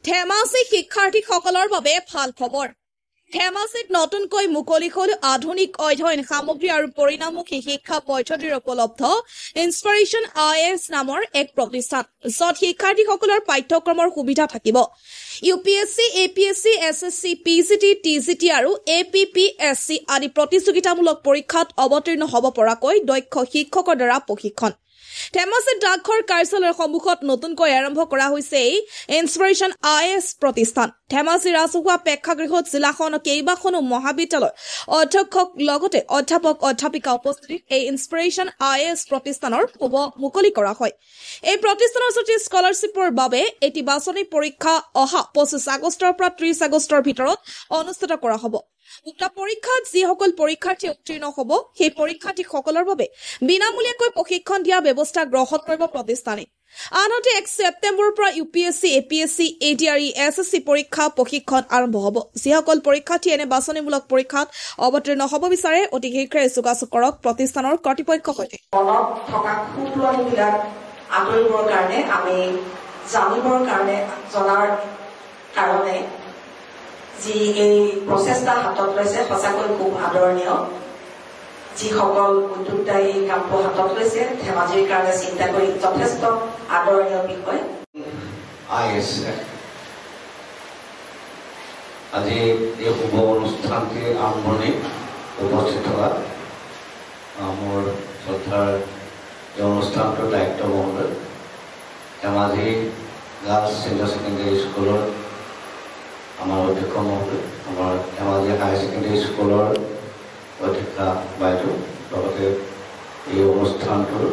ধেমাজি শিক্ষাৰ্থীসকলৰ বাবে ভাল খবৰ। ধেমাজিত নতুনকৈ মুকলি হ'ল আধুনিক অধ্যয়ন সামগ্ৰী আৰু পৰিণামমুখী শিক্ষা পদ্ধতিৰ উপলব্ধ ইনস্পিৰেশ্যন IAS নামৰ এক প্ৰতিষ্ঠান, য'ত শিক্ষাৰ্থীসকলৰ পাঠ্যক্ৰমৰ সুবিধা থাকিব। UPSC, APSC, SSC, PGT, TGT আৰু APPSC আদি প্ৰতিযোগিতামূলক পৰীক্ষাত অৱতীৰ্ণ হ'ব পৰাকৈ দক্ষ শিক্ষকৰ দ্বাৰা প্ৰশিক্ষণ। ধেমাজি ডাকঘৰ কাৰ্যালয়ৰ সন্মুখত নতুনকৈ আৰম্ভ কৰা হৈছে এই ইনস্পিৰেশ্যন IAS প্ৰতিষ্ঠান। ধেমাজি ৰাজহুৱা প্ৰেক্ষাগৃহত জিলাখনৰ কেইবাখনো মহাবিদ্যালয়ৰ অধ্যক্ষক লগতে অধ্যাপক অধ্যাপিকা উপস্থিতিত এই ইনস্পিৰেশ্যন IAS প্ৰতিষ্ঠানৰ শুভ মুকলি কৰা হয়। এই প্ৰতিষ্ঠানৰ সৈতে স্কলাৰশ্বিপৰ বাবে এটি বাছনি পৰীক্ষা অহা 25 আগষ্টৰ পৰা 30 আগষ্টৰ ভিতৰত অনুষ্ঠিত কৰা হ'ব। উক্ত পৰীক্ষাত যিসকল পৰীক্ষাৰ্থী উত্তীৰ্ণ হ'ব সেই পৰীক্ষাৰ্থীসকলৰ বাবে বিনামূলীয়াকৈ প্ৰশিক্ষণ দিয়া ব্যৱস্থা গ্ৰহণ কৰিব প্ৰতিষ্ঠানে। আনহাতে 1 ছেপ্টেম্বৰৰ পৰা UPSC, APSC, ADRE, SSC পৰীক্ষা প্ৰশিক্ষণ আৰম্ভ হ'ব। যিসকল পৰীক্ষাৰ্থী এনে বাছনিমূলক পৰীক্ষাত অৱতীৰ্ণ হ'ব বিচাৰে অতি শীঘ্ৰে যোগাযোগ কৰক প্ৰতিষ্ঠানৰ কৰ্তৃপক্ষৰ সৈতে। মনত থকা খুটুৱনিবিলাক আঁতৰিবৰ কাৰণে আমি জানিবৰ কাৰণে জনাৰ কাৰণে যি এই প্ৰচেষ্টা হাতত লৈছে সঁচাকৈ খুব আদৰণীয়। যিসকল উদ্যোক্তাই এই কামটো হাতত লৈছে ধেমাজিৰ কাৰণে চিন্তা কৰি যথেষ্ট আদৰণীয় বিষয়। আজি এই শুভ অনুষ্ঠানটি আৰম্ভণি উপস্থিত থকা মোৰ শ্ৰদ্ধাৰ এই অনুষ্ঠানটোৰ দায়িত্ব বহন লৈ ধেমাজি গাৰ্লছ ছিনিয়ৰ ছেকেণ্ডেৰী স্কুলৰ আমাৰ অধ্যক্ষ মহোদয়, আমাৰ ধেমাজি হায়াৰ ছেকেণ্ডেৰী স্কুলৰ অধ্যক্ষা বাইদেউ, লগতে এই অনুষ্ঠানটোৰ